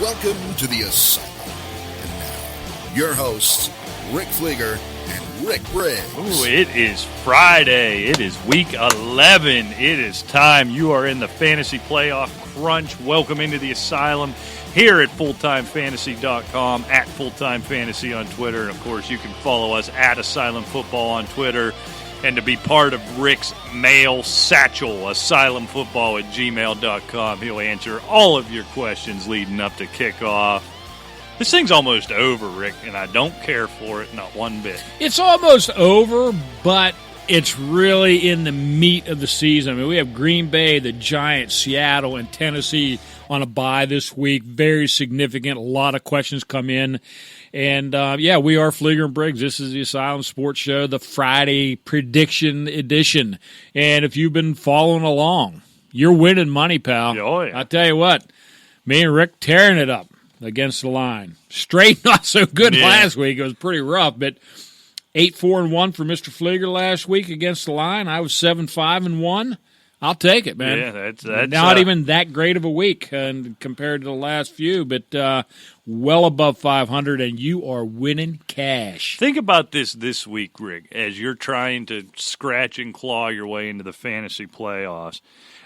Welcome to the Asylum. And now, your hosts, Rick Fleeger and Rick Briggs. Ooh, it is Friday. It is week 11. It is time. You are in the fantasy playoff crunch. Welcome into the Asylum here at fulltimefantasy.com, at fulltimefantasy on Twitter. And, of course, you can follow us at Asylum Football on Twitter. And to be part of Rick's mail satchel, asylumfootball@gmail.com. He'll answer all of your questions leading up to kickoff. This thing's almost over, Rick, and I don't care for it, not one bit. It's almost over, but it's really in the meat of the season. I mean, we have Green Bay, the Giants, Seattle, and Tennessee on a bye this week. Very significant. A lot of questions come in. And, we are Fleeger and Briggs. This is the Asylum Sports Show, the Friday prediction edition. And if you've been following along, you're winning money, pal. Oh, yeah. I tell you what, me and Rick tearing it up against the line. Straight not so good last week. It was pretty rough, but 8-4-1 for Mr. Fleeger last week against the line. I was 7-5-1. I'll take it, man. Yeah, that's not even that great of a week compared to the last few, but well above 500, and you are winning cash. Think about this week, Rick, as you're trying to scratch and claw your way into the fantasy playoffs.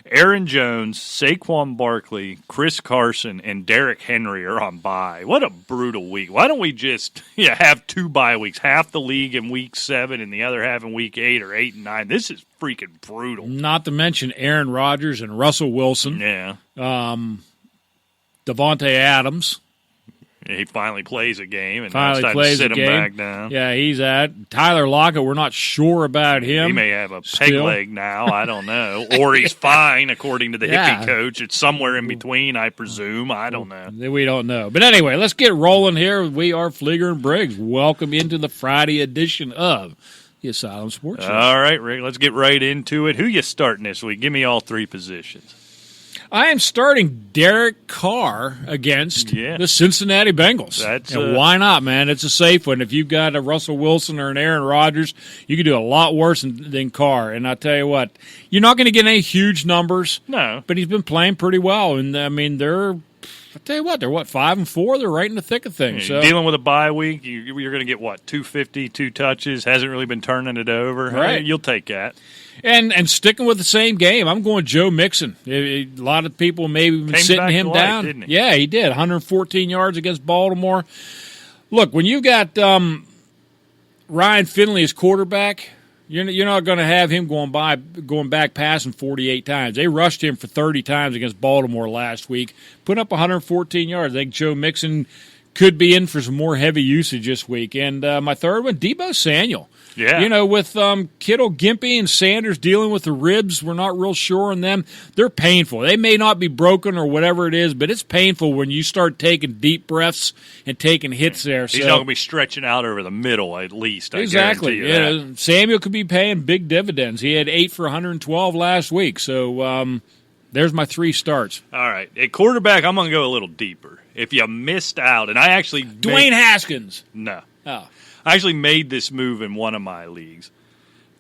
Aaron Jones, Saquon Barkley, Chris Carson, and Derrick Henry are on bye. What a brutal week. Why don't we just have 2 bye weeks, half the league in week 7 and the other half in week 8 or 8 and 9? This is freaking brutal. Not to mention Aaron Rodgers and Russell Wilson. Yeah. Devontae Adams. He finally plays a game, and finally now it's time to sit him back down. Yeah, he's at Tyler Lockett. We're not sure about him. He may have a peg leg now. I don't know. Or he's fine, according to the hippie coach. It's somewhere in between, I presume. I don't know. We don't know. But anyway, let's get rolling here. We are Fleeger and Briggs. Welcome into the Friday edition of the Asylum Sports Show. All right, Rick, let's get right into it. Who you starting this week? Give me all 3 positions. I am starting Derek Carr against the Cincinnati Bengals. Why not, man? It's a safe one. If you've got a Russell Wilson or an Aaron Rodgers, you can do a lot worse than Carr. And I tell you what, you're not going to get any huge numbers. No. But he's been playing pretty well. And, I mean, they're 5-4? They're right in the thick of things. So. Dealing with a bye week, you're going to get, 250, 2 touches, hasn't really been turning it over. Right. You'll take that. And sticking with the same game, I'm going Joe Mixon. A lot of people maybe been sitting him down. Didn't he? Yeah, he did. 114 yards against Baltimore. Look, when you got Ryan Finley as quarterback, you're not going to have him going back passing 48 times. They rushed him for 30 times against Baltimore last week, put up 114 yards. I think Joe Mixon could be in for some more heavy usage this week. And my third one, Deebo Samuel. Yeah. With Kittle, Gimpy, and Sanders dealing with the ribs, we're not real sure on them. They're painful. They may not be broken or whatever it is, but it's painful when you start taking deep breaths and taking hits there. He's not going to be stretching out over the middle, at least. Exactly. Samuel could be paying big dividends. He had 8 for 112 last week. So there's my 3 starts. All right. At quarterback, I'm going to go a little deeper. If you missed out, and I actually Dwayne Haskins. No. Oh. I actually made this move in one of my leagues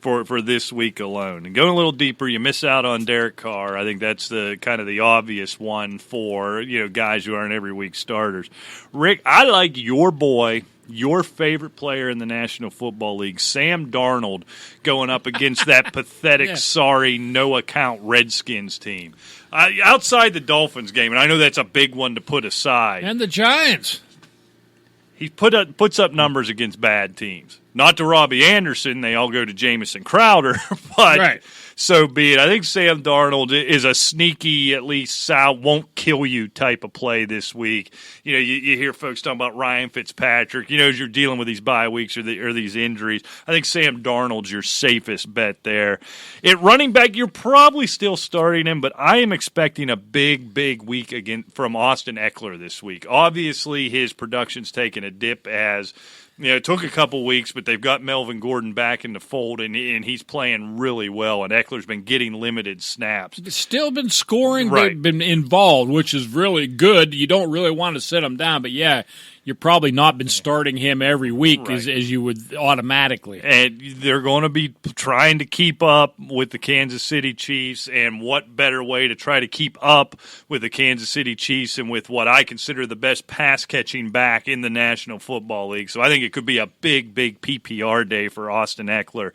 for this week alone. And going a little deeper, you miss out on Derek Carr. I think that's the kind of the obvious one for guys who aren't every week starters. Rick, I like your boy, your favorite player in the National Football League, Sam Darnold, going up against that pathetic, sorry, no-account Redskins team. Outside the Dolphins game, and I know that's a big one to put aside. And the Giants. He puts up numbers against bad teams. Not to Robbie Anderson. They all go to Jamison Crowder, but so be it. I think Sam Darnold is a sneaky, at least won't kill you type of play this week. You hear folks talking about Ryan Fitzpatrick. As you're dealing with these bye weeks or these injuries, I think Sam Darnold's your safest bet there. At running back, you're probably still starting him, but I am expecting a big, big week again from Austin Eckler this week. Obviously, his production's taken a dip as it took a couple weeks, but they've got Melvin Gordon back in the fold, and he's playing really well, and Eckler's been getting limited snaps. Still been scoring, been involved, which is really good. You don't really want to sit him down, but you you're probably not been starting him every week as you would automatically. And they're going to be trying to keep up with the Kansas City Chiefs, and what better way to try to keep up with the Kansas City Chiefs and with what I consider the best pass-catching back in the National Football League. So I think it could be a big, big PPR day for Austin Eckler.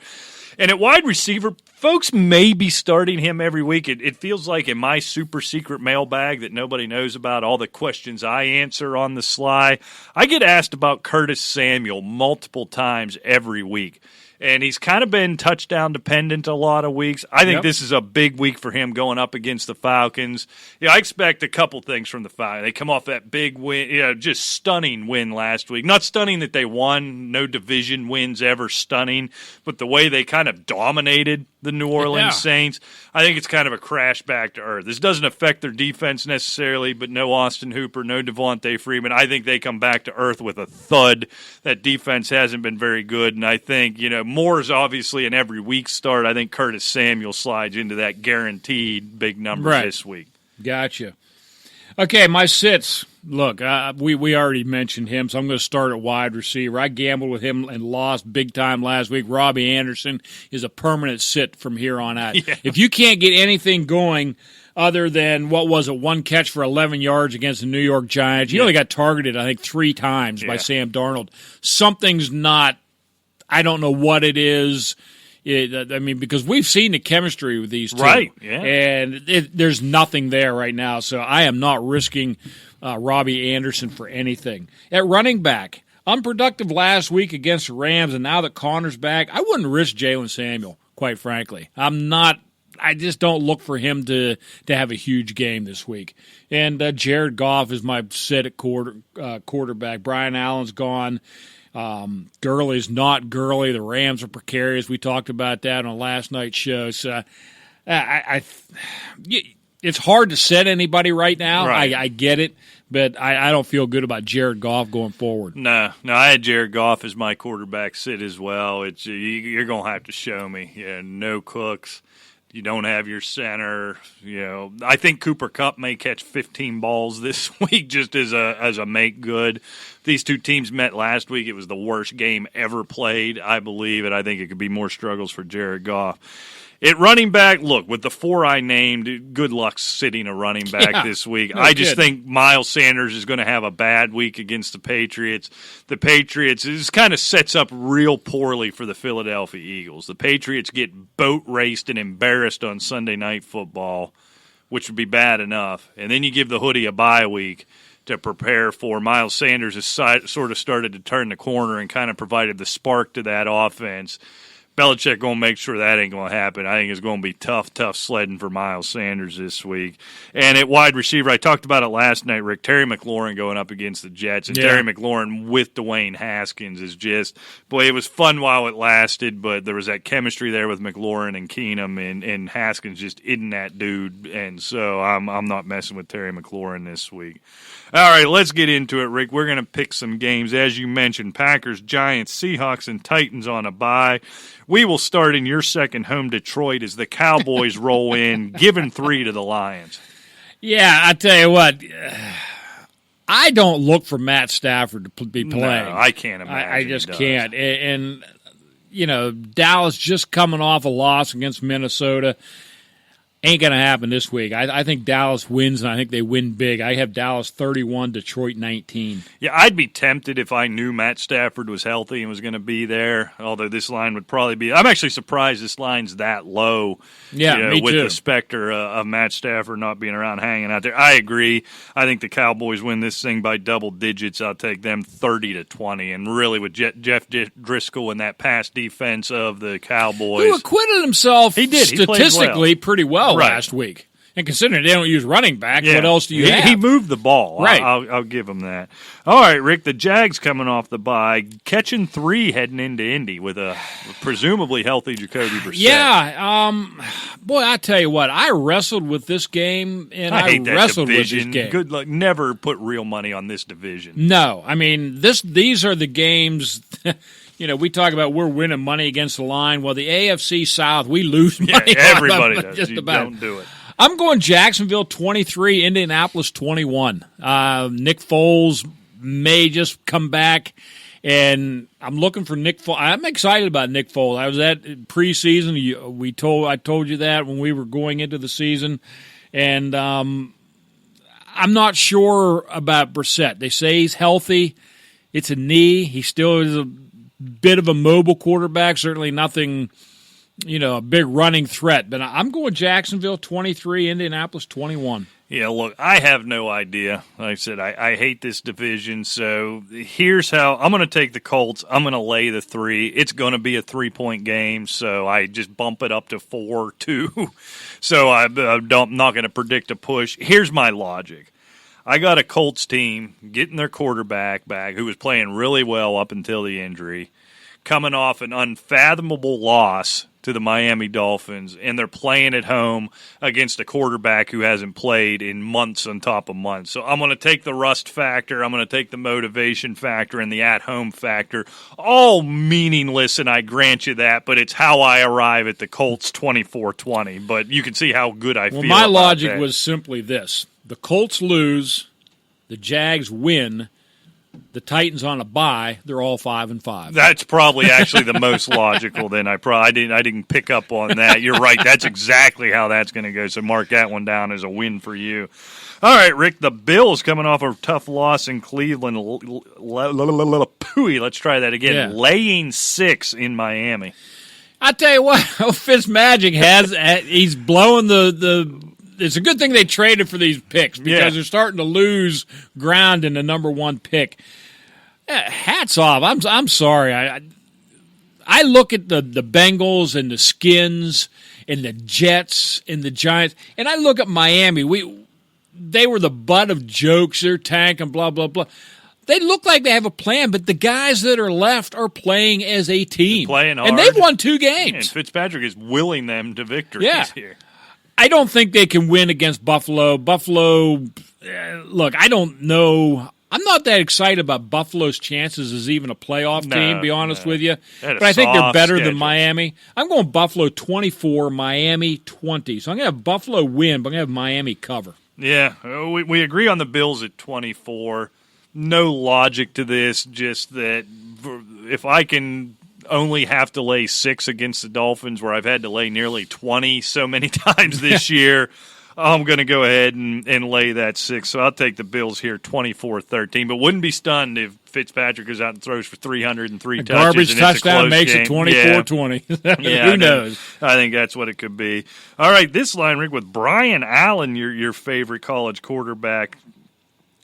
And at wide receiver, folks may be starting him every week. It feels like in my super secret mailbag that nobody knows about, all the questions I answer on the sly, I get asked about Curtis Samuel multiple times every week. And he's kind of been touchdown dependent a lot of weeks. I think this is a big week for him going up against the Falcons. I expect a couple things from the Falcons. They come off that big win, just stunning win last week. Not stunning that they won, no division wins ever stunning, but the way they kind of dominated the New Orleans Saints, I think it's kind of a crash back to earth. This doesn't affect their defense necessarily, but no Austin Hooper, no Devontae Freeman. I think they come back to earth with a thud. That defense hasn't been very good, and I think, Moore is obviously an every week start. I think Curtis Samuel slides into that guaranteed big number this week. Gotcha. Okay, my sits. Look, we already mentioned him, so I'm going to start at wide receiver. I gambled with him and lost big time last week. Robbie Anderson is a permanent sit from here on out. Yeah. If you can't get anything going other than, one catch for 11 yards against the New York Giants, he only got targeted, I think, 3 times by Sam Darnold. Something's not, I don't know what it is. Because we've seen the chemistry with these two. Right, yeah. And there's nothing there right now, so I am not risking Robbie Anderson for anything. At running back, unproductive last week against the Rams, and now that Connor's back, I wouldn't risk Jalen Samuel, quite frankly. I just don't look for him to have a huge game this week. And Jared Goff is my sit at quarterback. Brian Allen's gone. Gurley's not Gurley. The Rams are precarious. We talked about that on last night's show. So it's hard to set anybody right now. Right. I get it, but I don't feel good about Jared Goff going forward. No, I had Jared Goff as my quarterback sit as well. You're going to have to show me. No Cooks. You don't have your center. I think Cooper Kupp may catch 15 balls this week just as a make good. These two teams met last week. It was the worst game ever played, I believe, and I think it could be more struggles for Jared Goff. At running back, look, with the 4 I named, good luck sitting a running back this week. I just think Miles Sanders is going to have a bad week against the Patriots. The Patriots, this kind of sets up real poorly for the Philadelphia Eagles. The Patriots get boat raced and embarrassed on Sunday Night Football, which would be bad enough. And then you give the hoodie a bye week to prepare for. Miles Sanders has sort of started to turn the corner and kind of provided the spark to that offense. Belichick going to make sure that ain't going to happen. I think it's going to be tough sledding for Miles Sanders this week. And at wide receiver, I talked about it last night, Rick, Terry McLaurin going up against the Jets. And Terry McLaurin with Dwayne Haskins is just, boy, it was fun while it lasted, but there was that chemistry there with McLaurin and Keenum, and Haskins just isn't that dude. And so I'm not messing with Terry McLaurin this week. All right, let's get into it, Rick. We're going to pick some games. As you mentioned, Packers, Giants, Seahawks, and Titans on a bye. We will start in your second home, Detroit, as the Cowboys roll in, giving 3 to the Lions. Yeah, I tell you what, I don't look for Matt Stafford to be playing. No, I can't imagine. I just can't. And, Dallas just coming off a loss against Minnesota. Ain't going to happen this week. I think Dallas wins, and I think they win big. I have Dallas 31, Detroit 19. Yeah, I'd be tempted if I knew Matt Stafford was healthy and was going to be there, although this line would probably be – I'm actually surprised this line's that low. Yeah, me with too. The specter of Matt Stafford not being around hanging out there. I agree. I think the Cowboys win this thing by double digits. I'll take them 30-20. And really with Jeff Driscoll and that pass defense of the Cowboys – who acquitted himself statistically pretty well. Right. Last week. And considering they don't use running back, what else do you have? He moved the ball. Right. I'll give him that. All right, Rick, the Jags coming off the bye, catching 3 heading into Indy with a presumably healthy Jacoby Brissett. Yeah. Boy, I tell you what, I wrestled with this game, and I hate that wrestled division. with this game. Good luck. Never put real money on this division. No. I mean, these are the games we talk about we're winning money against the line. Well, the AFC South, we lose money. Everybody does. Just about. Don't do it. I'm going Jacksonville 23, Indianapolis 21. Nick Foles may just come back. And I'm looking for Nick Foles. I'm excited about Nick Foles. I was at preseason. I told you that when we were going into the season. And I'm not sure about Brissett. They say he's healthy. It's a knee. He still is a bit of a mobile quarterback. Certainly nothing, a big running threat. But I'm going Jacksonville 23, Indianapolis 21. Yeah, look, I have no idea. Like I said, I hate this division, so here's how. I'm going to take the Colts. I'm going to lay the 3. It's going to be a 3-point game, so I just bump it up to 4-2. So I'm not going to predict a push. Here's my logic. I got a Colts team getting their quarterback back, who was playing really well up until the injury, coming off an unfathomable loss to the Miami Dolphins, and they're playing at home against a quarterback who hasn't played in months on top of months. So I'm going to take the rust factor, I'm going to take the motivation factor, and the at-home factor. All meaningless, and I grant you that, but it's how I arrive at the Colts 24-20. But you can see how good I feel about that. Well, my logic was simply this. The Colts lose, the Jags win, the Titans on a bye, they're all 5-5. That's probably actually the most logical. Then I didn't pick up on that. You're right. That's exactly how that's going to go. So mark that one down as a win for you. All right, Rick. The Bills coming off a tough loss in Cleveland. Let's try that again. Yeah. Laying 6 in Miami. I tell you what, Fitzmagic he's blowing the. It's a good thing they traded for these picks because they're starting to lose ground in the number 1 pick. Hats off. I'm sorry. I look at the Bengals and the Skins and the Jets and the Giants, and I look at Miami. They were the butt of jokes. They're tanking, blah, blah, blah. They look like they have a plan, but the guys that are left are playing as a team. They're playing hard. And they've won 2 games. And Fitzpatrick is willing them to victories here. I don't think they can win against Buffalo. Look, I don't know. I'm not that excited about Buffalo's chances as even a playoff team, to be honest with you. But I think they're better than Miami. I'm going Buffalo 24, Miami 20. So I'm going to have Buffalo win, but I'm going to have Miami cover. Yeah, we agree on the Bills at 24. No logic to this, just that if I can only have to lay 6 against the Dolphins, where I've had to lay nearly 20 so many times this year, I'm going to go ahead and lay that 6. So I'll take the Bills here 24-13, but wouldn't be stunned if Fitzpatrick goes out and throws for 303 touches. Garbage and touchdown makes it 24-20. Yeah, Who knows? I think that's what it could be. All right, this line, Rick, with Brian Allen, your favorite college quarterback,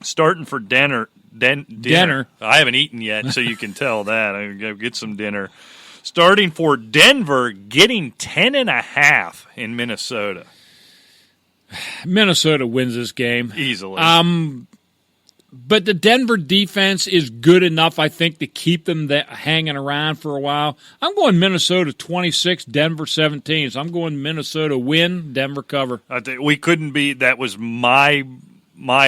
starting for dinner. I haven't eaten yet, so you can tell that. I'm going to go get some dinner. Starting for Denver, getting 10.5 in Minnesota. Minnesota wins this game. Easily. But the Denver defense is good enough, I think, to keep them hanging around for a while. I'm going Minnesota 26, Denver 17. So I'm going Minnesota win, Denver cover. I think we couldn't be. That was my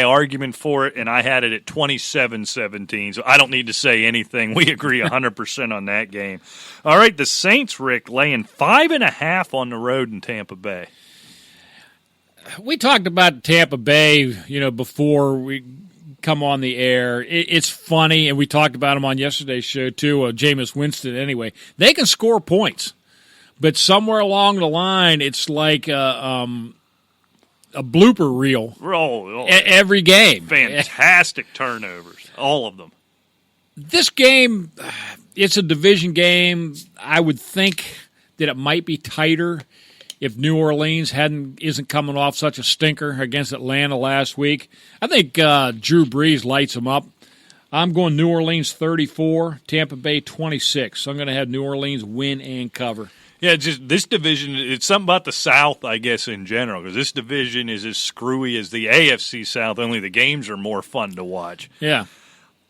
argument for it, and I had it at 27-17, so I don't need to say anything. We agree 100% on that game. All right, the Saints, Rick, laying 5.5 on the road in Tampa Bay. We talked about Tampa Bay, before we come on the air. It's funny, and we talked about them on yesterday's show, too, Jameis Winston anyway. They can score points, but somewhere along the line, it's like a blooper reel every game. Fantastic turnovers, all of them. This game, it's a division game. I would think that it might be tighter if New Orleans isn't coming off such a stinker against Atlanta last week. I think Drew Brees lights them up. I'm going New Orleans 34, Tampa Bay 26. So I'm going to have New Orleans win and cover. Yeah, just this division, it's something about the South, I guess, in general, because this division is as screwy as the AFC South, only the games are more fun to watch. Yeah.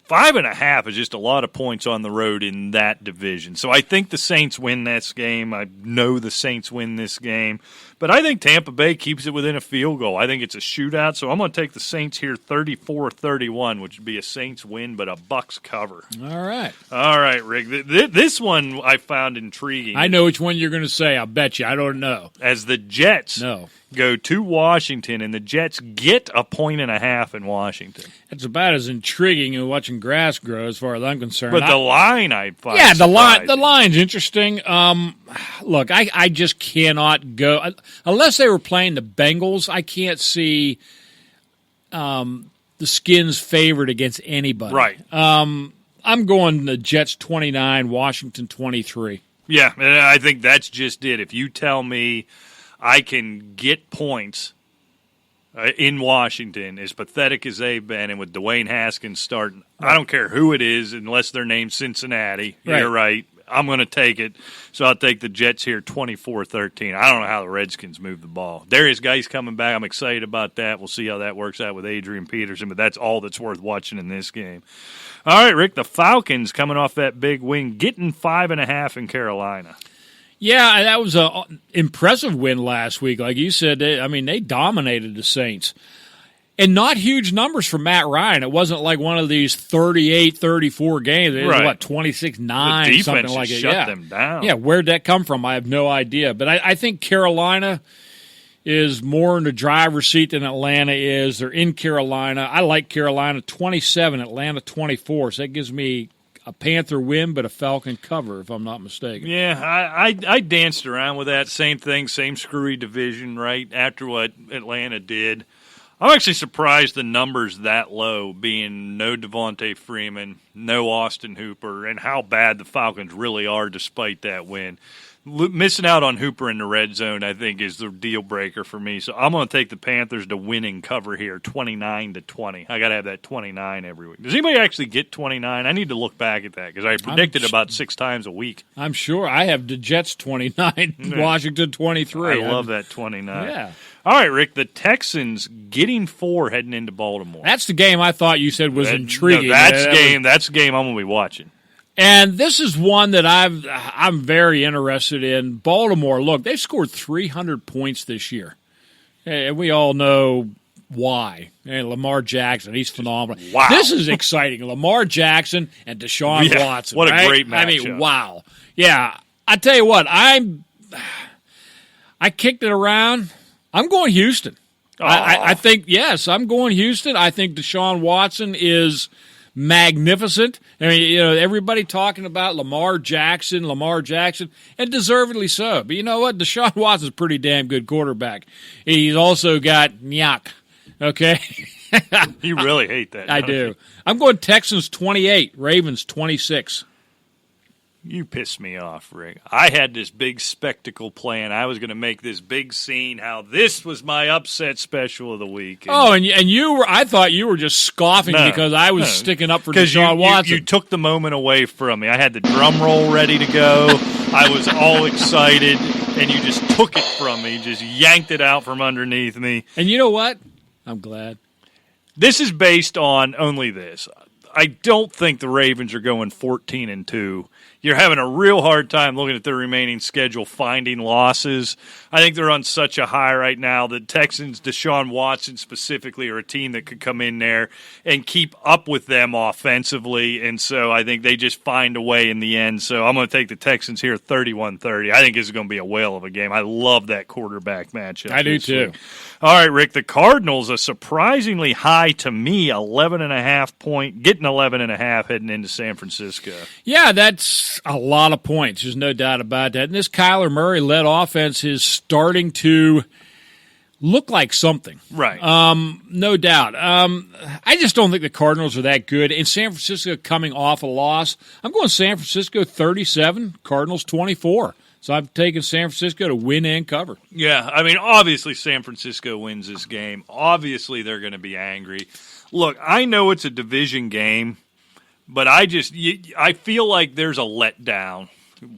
5.5 is just a lot of points on the road in that division. So I think the Saints win this game. I know the Saints win this game. But I think Tampa Bay keeps it within a field goal. I think it's a shootout. So I'm going to take the Saints here 34-31, which would be a Saints win, but a Bucks cover. All right. All right, Rick. This one I found intriguing. I know which one you're going to say. I'll bet you. I don't know. As the Jets go to Washington, and the Jets get 1.5 in Washington. It's about as intriguing as watching grass grow, as far as I'm concerned. But the line, I find the surprising. line's interesting. Look, I just cannot go unless they were playing the Bengals. I can't see the Skins favored against anybody. Right. I'm going the Jets 29, Washington 23. Yeah, and I think that's just it. If you tell me I can get points in Washington, as pathetic as they've been, and with Dwayne Haskins starting, I don't care who it is unless they're named Cincinnati. Right. You're right. I'm going to take it. So I'll take the Jets here 24-13. I don't know how the Redskins move the ball. Darius Geis coming back. I'm excited about that. We'll see how that works out with Adrian Peterson, but that's all that's worth watching in this game. All right, Rick, the Falcons coming off that big win, getting 5.5 in Carolina. Yeah, that was an impressive win last week. Like you said, they dominated the Saints. And not huge numbers for Matt Ryan. It wasn't like one of these 38-34 games. It was, 26-9, something like it. Shut them down. Yeah, where'd that come from? I have no idea. But I think Carolina is more in the driver's seat than Atlanta is. They're in Carolina. I like Carolina 27, Atlanta 24. So that gives me a Panther win, but a Falcon cover, if I'm not mistaken. Yeah, I danced around with that. Same thing, same screwy division, right, after what Atlanta did. I'm actually surprised the number's that low, being no Devontae Freeman, no Austin Hooper, and how bad the Falcons really are despite that win. Missing out on Hooper in the red zone, I think, is the deal breaker for me. So I'm going to take the Panthers to win and cover here, 29-20. I got to have that 29 every week. Does anybody actually get 29? I need to look back at that because I predicted about 6 times a week. I'm sure. I have the Jets 29, Washington 23. I love that 29. Yeah. All right, Rick, the Texans getting 4 heading into Baltimore. That's the game I thought you said was intriguing. No, that's the game I'm going to be watching. And this is one that I'm very interested in. Baltimore, look, they've scored 300 points this year. And we all know why. And Lamar Jackson, he's phenomenal. Wow. This is exciting. Lamar Jackson and Deshaun Watson. What a right? great matchup. I mean, wow. Yeah, I tell you what, I kicked it around. I'm going Houston. I think, yes, I'm going Houston. I think Deshaun Watson is magnificent. I mean, everybody talking about Lamar Jackson, and deservedly so. But you know what? Deshaun Watson's a pretty damn good quarterback. He's also got Nyaq, okay? You really hate that. I do. I'm going Texans 28, Ravens 26. You pissed me off, Rick. I had this big spectacle plan. I was going to make this big scene, how this was my upset special of the week. And you were, I thought you were just scoffing because I was sticking up for Deshaun Watson. You took the moment away from me. I had the drum roll ready to go. I was all excited, and you just took it from me, just yanked it out from underneath me. And you know what? I'm glad. This is based on only this. I don't think the Ravens are going 14-2. You're having a real hard time looking at their remaining schedule, finding losses. I think they're on such a high right now. The Texans, Deshaun Watson specifically, are a team that could come in there and keep up with them offensively. And so I think they just find a way in the end. So I'm going to take the Texans here 31-30. I think this is going to be a whale of a game. I love that quarterback matchup. I do too. Week. All right, Rick, the Cardinals, a surprisingly high to me, 11.5 point, getting 11.5 heading into San Francisco. Yeah, that's a lot of points. There's no doubt about that. And this Kyler Murray-led offense is starting to look like something. Right. No doubt. I just don't think the Cardinals are that good. And San Francisco coming off a loss, I'm going San Francisco 37, Cardinals 24. So I'm taking San Francisco to win and cover. Yeah, I mean, obviously San Francisco wins this game. Obviously they're going to be angry. Look, I know it's a division game, but I feel like there's a letdown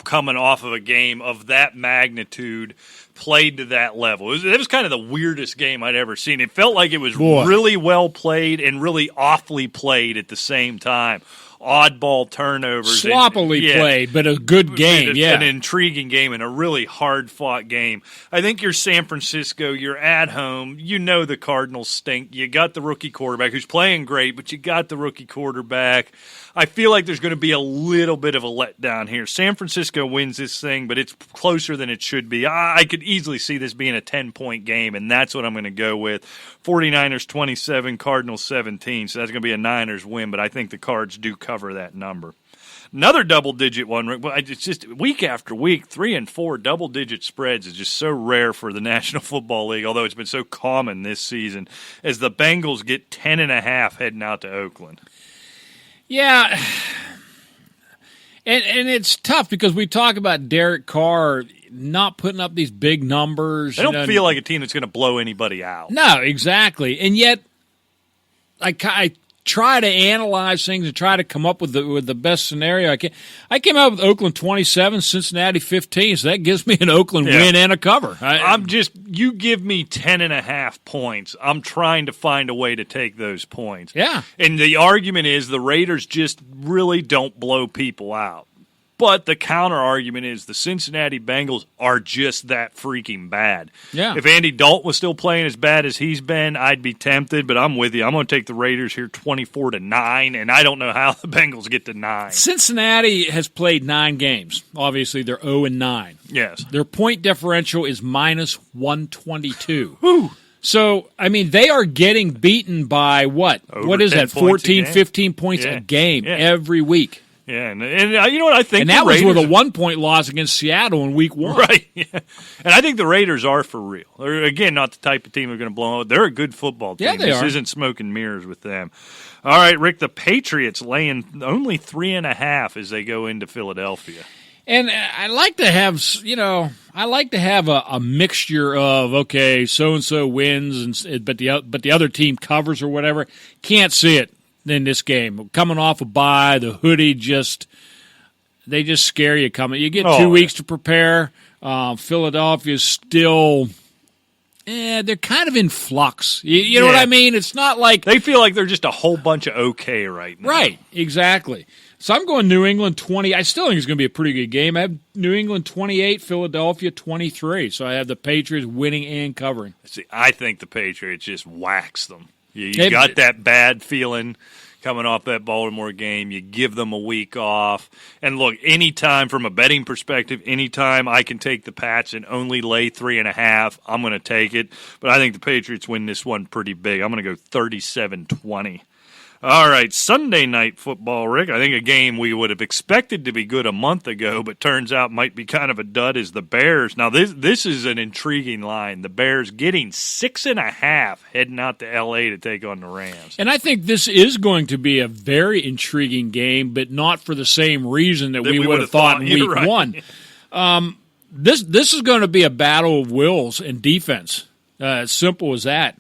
coming off of a game of that magnitude played to that level. It was kind of the weirdest game I'd ever seen. It felt like it was really well played and really awfully played at the same time. Oddball turnovers. Sloppily played, but a good game, An intriguing game and a really hard-fought game. I think you're San Francisco. You're at home. You know the Cardinals stink. You got the rookie quarterback who's playing great, but you got the rookie quarterback. I feel like there's going to be a little bit of a letdown here. San Francisco wins this thing, but it's closer than it should be. I could easily see this being a 10-point game, and that's what I'm going to go with. 49ers 27, Cardinals 17, so that's going to be a Niners win, but I think the Cards do cover that number. Another double-digit one. It's just week after week, 3 and 4 double-digit spreads is just so rare for the National Football League, although it's been so common this season, as the Bengals get 10.5 heading out to Oakland. Yeah, and it's tough because we talk about Derek Carr not putting up these big numbers. They don't feel like a team that's going to blow anybody out. No, exactly. And yet, I try to analyze things and try to come up with the best scenario. I came out with Oakland 27, Cincinnati 15, so that gives me an Oakland win and a cover. You give me 10.5 points. I'm trying to find a way to take those points. Yeah. And the argument is the Raiders just really don't blow people out. But the counter argument is the Cincinnati Bengals are just that freaking bad. Yeah. If Andy Dalton was still playing as bad as he's been, I'd be tempted, but I'm with you. I'm going to take the Raiders here 24-9, and I don't know how the Bengals get to 9. Cincinnati has played 9 games. Obviously, they're 0-9. Yes. Their point differential is minus 122. Whew. So, I mean, they are getting beaten by what? What is that, 14, 15 points a game every week. Yeah, and you know what I think? And that was with a 1-point loss against Seattle in week 1. Right, yeah. And I think the Raiders are for real. They're, again, not the type of team who are going to blow out. They're a good football team. Yeah, they this are. isn't smoke and mirrors with them. All right, Rick, the Patriots laying only 3.5 as they go into Philadelphia. And I like to have, a mixture of, okay, so-and-so wins, but the other team covers or whatever. Can't see it in this game. Coming off a bye, the hoodie they just scare you coming. You get 2 weeks to prepare. Philadelphia's still, they're kind of in flux. You know what I mean? It's not like they feel like they're just a whole bunch of okay right now. Right, exactly. So I'm going New England 20. I still think it's going to be a pretty good game. I have New England 28, Philadelphia 23. So I have the Patriots winning and covering. See, I think the Patriots just wax them. You got that bad feeling coming off that Baltimore game. You give them a week off. And look, anytime from a betting perspective, anytime I can take the Pats and only lay 3.5, I'm going to take it. But I think the Patriots win this one pretty big. I'm going to go 37-20. All right, Sunday night football, Rick. I think a game we would have expected to be good a month ago, but turns out might be kind of a dud is the Bears. Now, this is an intriguing line. The Bears getting 6.5 heading out to L.A. to take on the Rams. And I think this is going to be a very intriguing game, but not for the same reason that we would have thought in week 1. This is going to be a battle of wills and defense. As simple as that.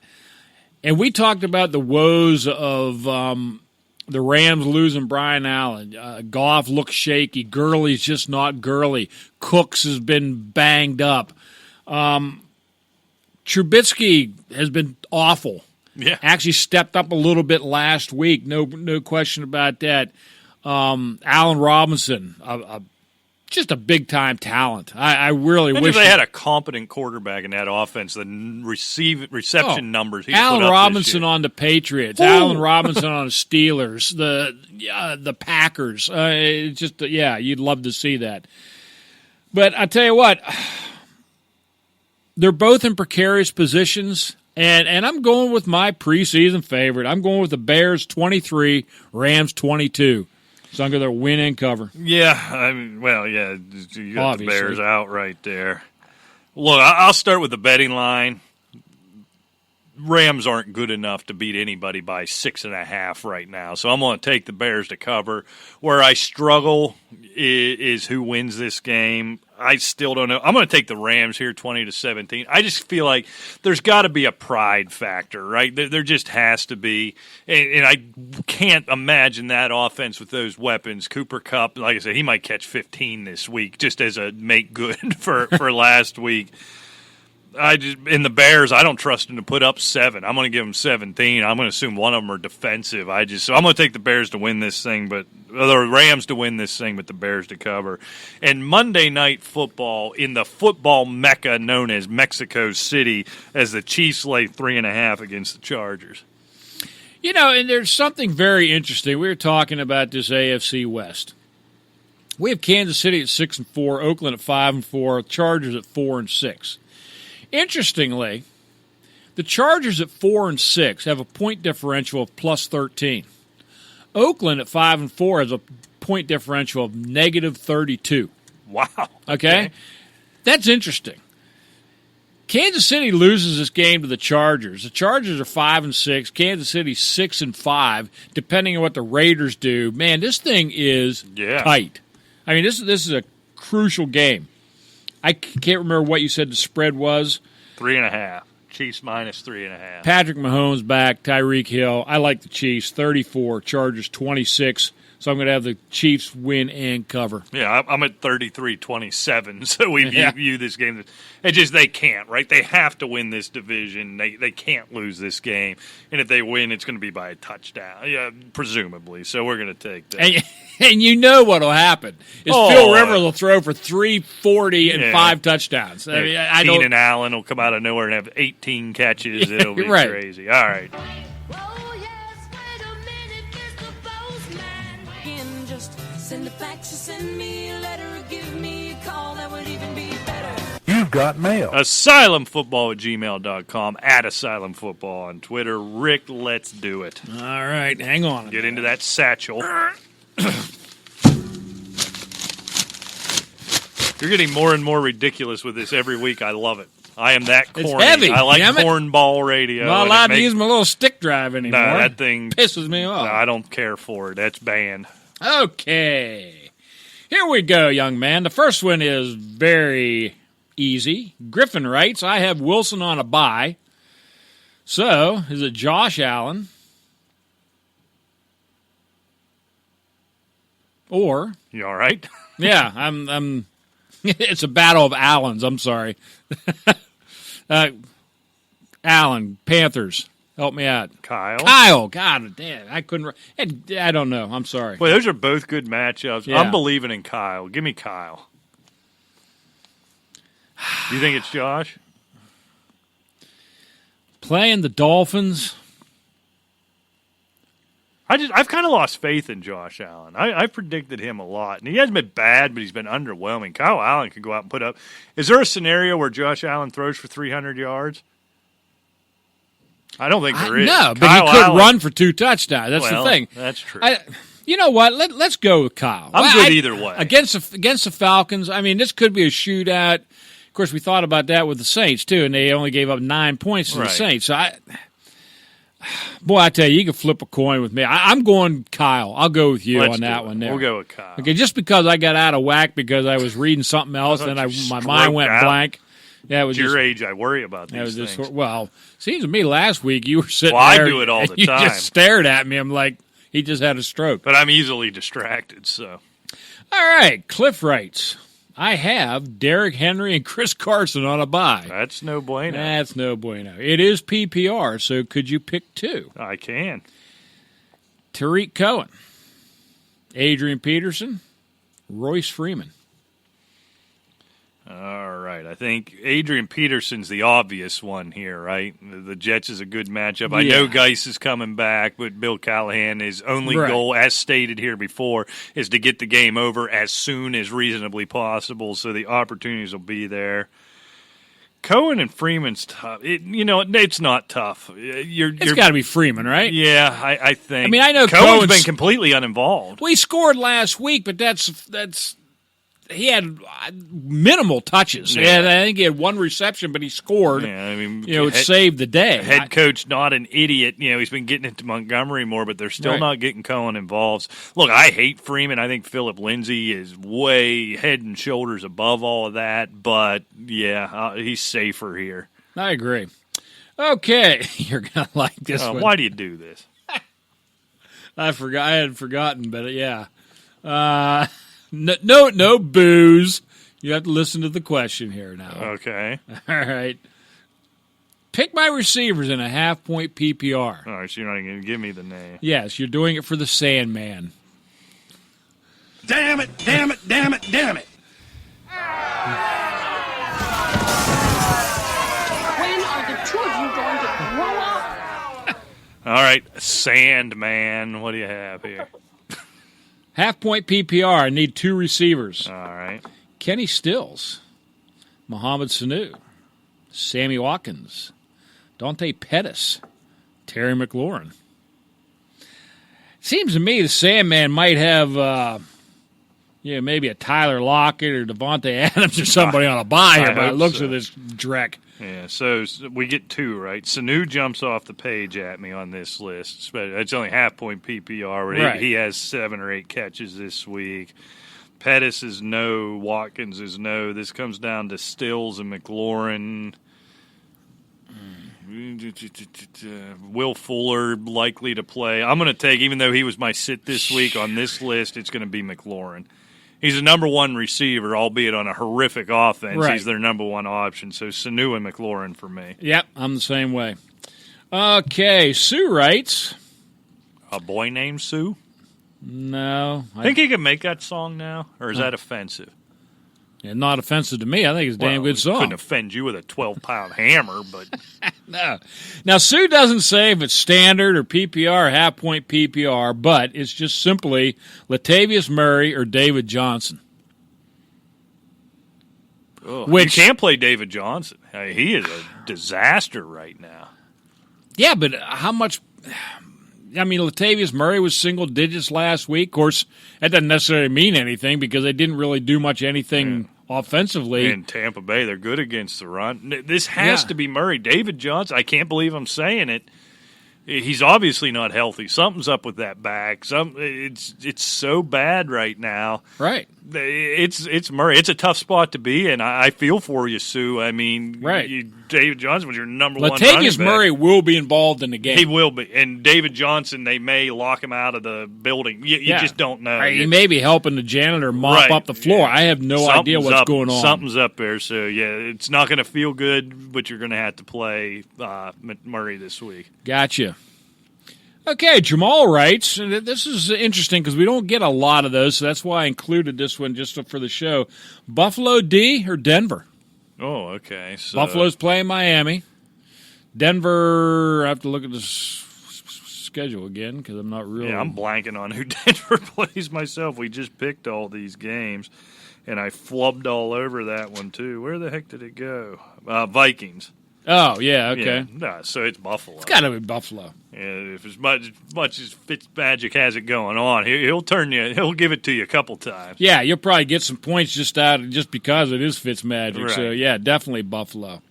And we talked about the woes of the Rams losing Brian Allen. Goff looks shaky. Gurley's just not Gurley. Cooks has been banged up. Trubisky has been awful. Yeah. Actually stepped up a little bit last week. No question about that. Allen Robinson, just a big-time talent. I really wish they had a competent quarterback in that offense. The reception numbers he Allen put up Robinson this year. on the Patriots, Allen Robinson on the Steelers, the Packers. You'd love to see that. But I tell you what, they're both in precarious positions, and I'm going with my preseason favorite. I'm going with the Bears 23, Rams 22. So I'm going to win and cover. Yeah, you got the Bears out right there. Look, I'll start with the betting line. Rams aren't good enough to beat anybody by 6.5 right now, so I'm going to take the Bears to cover. Where I struggle is who wins this game. I still don't know. I'm going to take the Rams here 20-17. I just feel like there's got to be a pride factor, right? There just has to be. And I can't imagine that offense with those weapons. Cooper Kupp, like I said, he might catch 15 this week just as a make good for last week. In the Bears, I don't trust them to put up 7. I'm going to give them 17. I'm going to assume one of them are defensive. So I'm going to take the Bears to win this thing, but the Rams to win this thing, but the Bears to cover. And Monday Night Football in the football mecca known as Mexico City, as the Chiefs lay 3.5 against the Chargers. And there's something very interesting. We were talking about this AFC West. We have Kansas City at 6-4, Oakland at 5-4, Chargers at 4-6. Interestingly, the Chargers at 4-6 have a point differential of plus 13. Oakland at 5-4 has a point differential of negative 32. Wow. Okay? That's interesting. Kansas City loses this game to the Chargers. The Chargers are 5-6. Kansas City 6-5. Depending on what the Raiders do, man, this thing is tight. I mean, this is a crucial game. I can't remember what you said the spread was. 3.5. Chiefs minus 3.5. Patrick Mahomes back. Tyreek Hill. I like the Chiefs. 34. Chargers 26. So I'm going to have the Chiefs win and cover. Yeah, I'm at 33-27. So we view this game. It's just they can't, right? They have to win this division. They can't lose this game. And if they win, it's going to be by a touchdown, presumably. So we're going to take that. And you know what will happen is Phil Rivers will throw for 340 and 5 touchdowns. I mean, Keenan Allen will come out of nowhere and have 18 catches. It'll be crazy. All right. Send a fax or send me a letter or give me a call. That would even be better. You've got mail. AsylumFootball@gmail.com, @AsylumFootball on Twitter. Rick, let's do it. All right, hang on. Get into that satchel. You're getting more and more ridiculous with this every week. I love it. I am that corny. It's heavy. I like cornball radio. I'm not allowed to use my little stick drive anymore. No, that thing pisses me off. No, I don't care for it. That's banned. Okay. Here we go, young man. The first one is very easy. Griffin writes, I have Wilson on a bye. So, is it Josh Allen? Or... You all right? Yeah, I'm it's a battle of Allens. I'm sorry. Allen, Panthers. Help me out. Kyle. God damn. I couldn't. I don't know. I'm sorry. Well, those are both good matchups. Yeah. I'm believing in Kyle. Give me Kyle. Do you think it's Josh? Playing the Dolphins. I've kind of lost faith in Josh Allen. I predicted him a lot. And he hasn't been bad, but he's been underwhelming. Kyle Allen can go out and put up. Is there a scenario where Josh Allen throws for 300 yards? I don't think there is. No, but Kyle he could run for 2 touchdowns. That's the thing. That's true. You know what? Let's go with Kyle. I'm good either way. Against the Falcons, I mean, this could be a shootout. Of course, we thought about that with the Saints, too, and they only gave up 9 points to the Saints. So I tell you can flip a coin with me. I'm going Kyle. I'll go with you on that one there. We'll go with Kyle. Okay, just because I got out of whack because I was reading something else and my mind went blank. Yeah, it was your age. I worry about these things. Well, seems to me last week you were sitting there. I do it all the you time. You just stared at me. I'm like, he just had a stroke. But I'm easily distracted, so. All right, Cliff writes, I have Derrick Henry and Chris Carson on a bye. That's no bueno. That's no bueno. It is PPR, so could you pick 2? I can. Tariq Cohen, Adrian Peterson, Royce Freeman. All right. I think Adrian Peterson's the obvious one here, right? The Jets is a good matchup. I know Geis is coming back, but Bill Callahan, his only goal, as stated here before, is to get the game over as soon as reasonably possible, so the opportunities will be there. Cohen and Freeman's tough. It's not tough. It's got to be Freeman, right? Yeah, I think. I mean, I know Cohen's been completely uninvolved. We scored last week, but that's he had minimal touches. Yeah. I think he had 1 reception, but he scored. Yeah, I mean, it saved the day. Head coach, not an idiot. He's been getting into Montgomery more, but they're still not getting Cohen involved. Look, I hate Freeman. I think Philip Lindsay is way head and shoulders above all of that. But, he's safer here. I agree. Okay, you're going to like this one. Why do you do this? I had forgotten, but yeah. No booze. You have to listen to the question here now. Okay. All right. Pick my receivers in a half-point PPR. All right, so you're not going to give me the name. Yes, you're doing it for the Sandman. Damn it, damn it, damn it, damn it. When are the 2 of you going to grow up? All right, Sandman, what do you have here? Half-point PPR. I need 2 receivers. All right. Kenny Stills, Mohamed Sanu, Sammy Watkins, Dante Pettis, Terry McLaurin. Seems to me the Sandman might have, maybe a Tyler Lockett or Devontae Adams or somebody on a bye here, but it looks at this dreck. Yeah, so we get 2, right? Sanu jumps off the page at me on this list. It's only half-point PPR. Right. He has 7 or 8 catches this week. Pettis is no. Watkins is no. This comes down to Stills and McLaurin. Will Fuller likely to play. I'm going to take, even though he was my sit this week on this list, it's going to be McLaurin. He's a number 1 receiver, albeit on a horrific offense. Right. He's their number 1 option. So Sanu and McLaurin for me. Yep, I'm the same way. Okay, Sue writes. A boy named Sue? No. I think he can make that song now, or is that offensive? Yeah, not offensive to me. I think it's a damn good song. Couldn't offend you with a 12-pound hammer, but No. Now, Sue doesn't say if it's standard or PPR or half-point PPR, but it's just simply Latavius Murray or David Johnson. you can't play David Johnson. He is a disaster right now. Yeah, but how much... I mean, Latavius Murray was single digits last week. Of course, that doesn't necessarily mean anything because they didn't really do much anything offensively. In Tampa Bay, they're good against the run. This has to be Murray. David Johnson, I can't believe I'm saying it. He's obviously not healthy. Something's up with that back. It's so bad right now. Right. It's Murray. It's a tough spot to be in. I feel for you, Sue. I mean, right. David Johnson was your number 1 running Latavius back. Murray will be involved in the game. He will be. And David Johnson, they may lock him out of the building. You just don't know. Right. He may be helping the janitor mop up the floor. I have no idea what's going on. Something's up there. So, it's not going to feel good, but you're going to have to play Murray this week. Gotcha. Okay, Jamal writes, this is interesting because we don't get a lot of those, so that's why I included this one just for the show. Buffalo D or Denver? Oh, okay. So Buffalo's playing Miami. Denver, I have to look at the schedule again because I'm not really... Yeah, I'm blanking on who Denver plays myself. We just picked all these games, and I flubbed all over that one, too. Where the heck did it go? Vikings. Oh, yeah, okay. Yeah, so it's Buffalo. It's got to be Buffalo. Yeah, if as much as Fitzmagic has it going on, he'll give it to you a couple times. Yeah, you'll probably get some points just because it is Fitzmagic. Right. So, yeah, definitely Buffalo.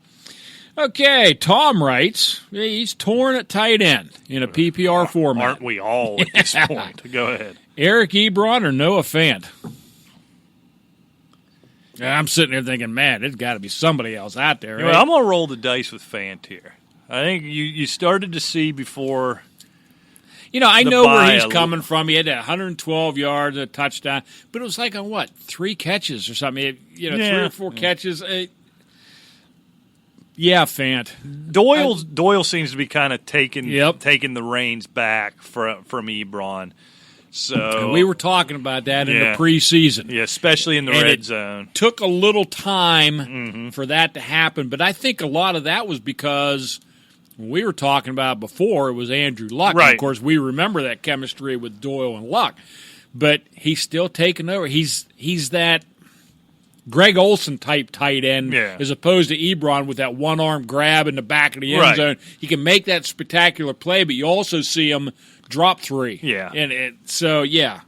Okay, Tom writes, he's torn at tight end in a PPR format. Aren't we all at this point? Go ahead. Eric Ebron or Noah Fant? I'm sitting there thinking, man, there's got to be somebody else out there. Right? I'm going to roll the dice with Fant here. I think you started to see before. I know where he's coming from. He had that 112 yards, a touchdown, but it was like on 3 catches or something. 3 or 4 catches. Fant. Doyle seems to be kind of taking the reins back from Ebron. So we were talking about that in the preseason. Yeah, especially in the red zone. It took a little time for that to happen, but I think a lot of that was because we were talking about before it was Andrew Luck. Right. Of course, we remember that chemistry with Doyle and Luck, but he's still taking over. He's that Greg Olsen type tight end as opposed to Ebron with that one-arm grab in the back of the end zone. He can make that spectacular play, but you also see him drop 3. Yeah. And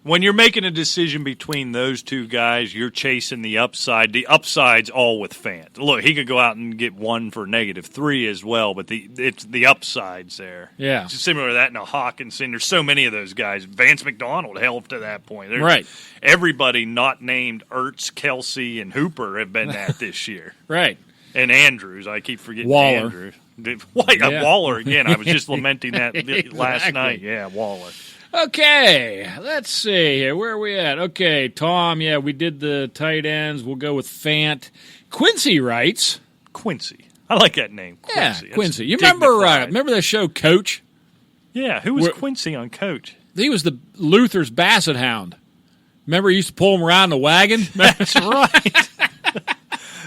when you're making a decision between those two guys, you're chasing the upside. The upside's all with Fant. Look, he could go out and get 1 for -3 as well, but it's the upside's there. Yeah. It's similar to that in a Hawkinson. There's so many of those guys. Vance McDonald held to that point. Right. Everybody not named Ertz, Kelsey, and Hooper have been that this year. Right. And Andrews. I keep forgetting Waller. Andrews. Waller again. I was just lamenting that last night. Yeah, Waller. Okay, let's see here. Where are we at? Okay, Tom, we did the tight ends. We'll go with Fant. Quincy writes. Quincy. I like that name, Quincy. Yeah, Quincy. You remember the show Coach? Yeah, who was Quincy on Coach? He was the Luther's Basset Hound. Remember he used to pull him around the wagon? That's right.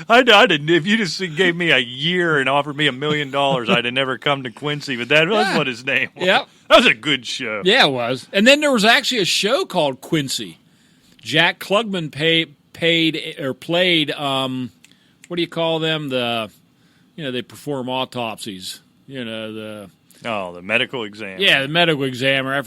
I didn't. If you just gave me a year and offered me $1 million, I'd have never come to Quincy. But that was what his name was. Yep. That was a good show. Yeah, it was. And then there was actually a show called Quincy. Jack Klugman played. What do you call them? They perform autopsies. The medical examiner. Yeah, the medical examiner. I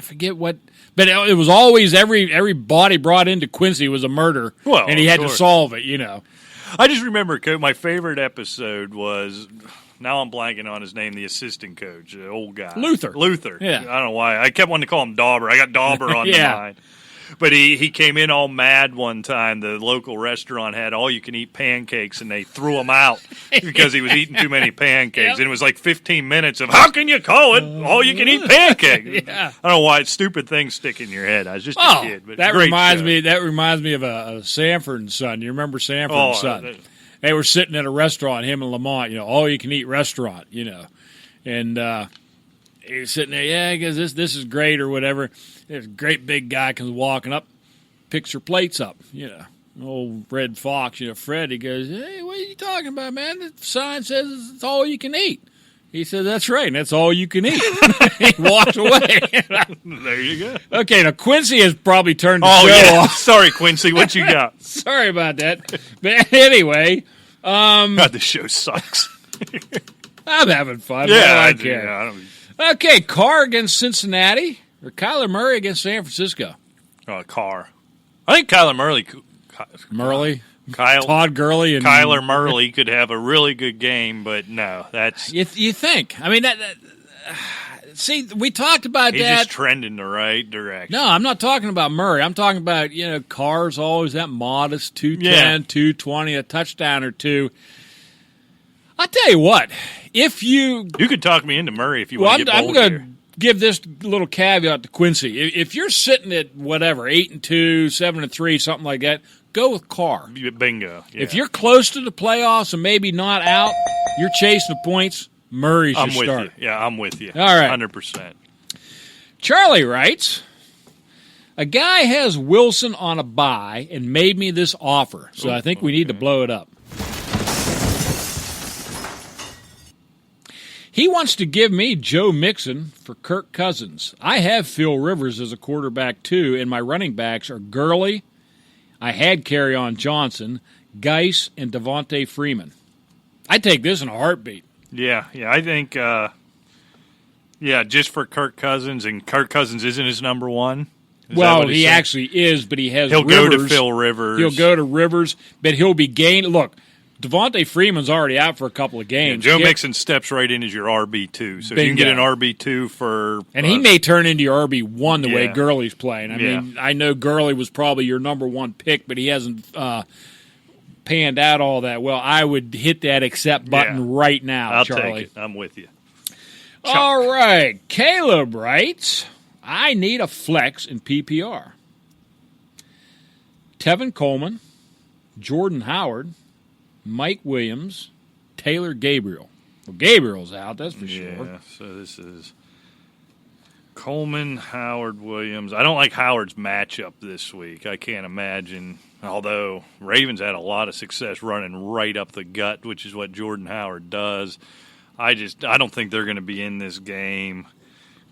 forget what. But it was always every body brought into Quincy was a murder, and he had to solve it. I just remember my favorite episode was. Now I'm blanking on his name. The assistant coach, the old guy, Luther. Yeah, I don't know why. I kept wanting to call him Dauber. I got Dauber on the mind. But he came in all mad one time. The local restaurant had all-you-can-eat pancakes, and they threw him out because he was eating too many pancakes. And it was like 15 minutes of, how can you call it all-you-can-eat pancakes? I don't know why stupid things stick in your head. I was just a kid. But that reminds me of a Sanford and Son. You remember Sanford and Son? They were sitting at a restaurant, him and Lamont, all-you-can-eat restaurant, And he was sitting there, he goes, this is great or whatever. There's a great big guy comes walking up, picks her plates up, Old Red Fox, Fred, he goes, hey, what are you talking about, man? The sign says it's all you can eat. He said, that's right, and that's all you can eat. He walks away. There you go. Okay, now Quincy has probably turned the show off. Sorry, Quincy, what you got? Sorry about that. But anyway. God, this show sucks. I'm having fun. Yeah, I don't care. Okay, Carr against Cincinnati or Kyler Murray against San Francisco? Carr. I think Kyler Murray? Todd Gurley and Kyler Murray could have a really good game, but no, that's you think. I mean, see, we talked about he's that. He's just trending the right direction. No, I'm not talking about Murray. I'm talking about Carr's always that modest 210, 220, a touchdown or two. I tell you what, if you could talk me into Murray if you want to get bold. I'm going to give this little caveat to Quincy. If you're sitting at 8-2, 7-3, something like that, go with Carr. Bingo. Yeah. If you're close to the playoffs and maybe not out, you're chasing the points, Murray's your starter. Yeah, I'm with you. All right. 100%. Charlie writes, a guy has Wilson on a bye and made me this offer, so I think we need to blow it up. He wants to give me Joe Mixon for Kirk Cousins. I have Phil Rivers as a quarterback, too, and my running backs are Gurley. I had Kerryon Johnson, Geis, and Devontae Freeman. I'd take this in a heartbeat. Yeah, I think, just for Kirk Cousins, and Kirk Cousins isn't his number one. Well, he actually is, but he has He'll Rivers. Go to Phil Rivers. He'll go to Rivers, but he'll be gaining. Look, Devontae Freeman's already out for a couple of games. Yeah, Joe Mixon steps right in as your RB2. So if you can get an RB2 for... And he may turn into your RB1 the way Gurley's playing. I mean, I know Gurley was probably your number one pick, but he hasn't panned out all that well. I would hit that accept button right now, Charlie. I'll take it. I'm with you. All right. Caleb writes, I need a flex in PPR. Tevin Coleman, Jordan Howard, Mike Williams, Taylor Gabriel. Well, Gabriel's out, that's for sure. Yeah, so this is Coleman, Howard, Williams. I don't like Howard's matchup this week. I can't imagine, although Ravens had a lot of success running right up the gut, which is what Jordan Howard does. I don't think they're going to be in this game.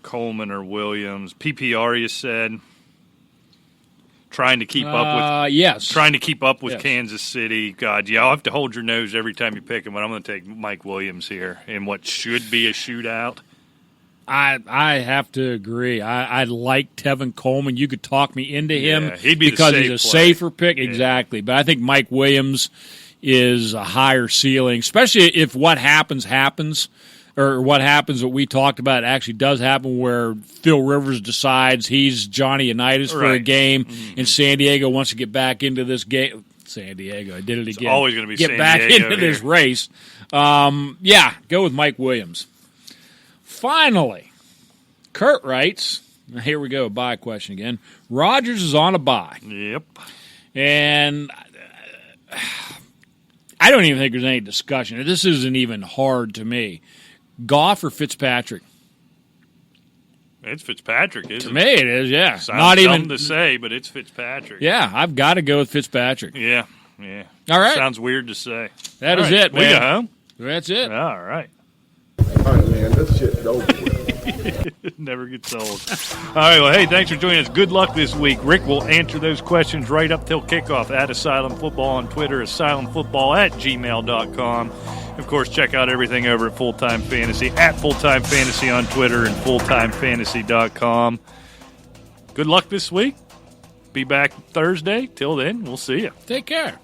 Coleman or Williams. PPR, you said. Trying to keep up with Kansas City. God, I'll have to hold your nose every time you pick him, but I'm going to take Mike Williams here in what should be a shootout. I have to agree. I like Tevin Coleman. You could talk me into him he'd be because he's a safer pick. Yeah. Exactly. But I think Mike Williams is a higher ceiling, especially if what happens, or what happens, what we talked about actually does happen, where Phil Rivers decides he's Johnny Unitas for a game, and San Diego wants to get back into this game. San Diego, I did it again. It's always going to be get San back Diego into this race. Go with Mike Williams. Finally, Kurt writes, here we go, bye question again. Rodgers is on a bye. Yep. And I don't even think there's any discussion. This isn't even hard to me. Goff or Fitzpatrick? It's Fitzpatrick, isn't it? To me, it is, yeah. Sounds dumb to say, but it's Fitzpatrick. Yeah, I've got to go with Fitzpatrick. Yeah, Yeah. All right. Sounds weird to say. That All is right. it, man. We go home? That's it. All right. All right, man, this shit's over with. It never gets old. All right, well, hey, thanks for joining us. Good luck this week. Rick will answer those questions right up till kickoff at Asylum Football on Twitter, asylumfootball@gmail.com. Of course, check out everything over at Full-Time Fantasy, at Full-Time Fantasy on Twitter and fulltimefantasy.com. Good luck this week. Be back Thursday. Till then, we'll see you. Take care.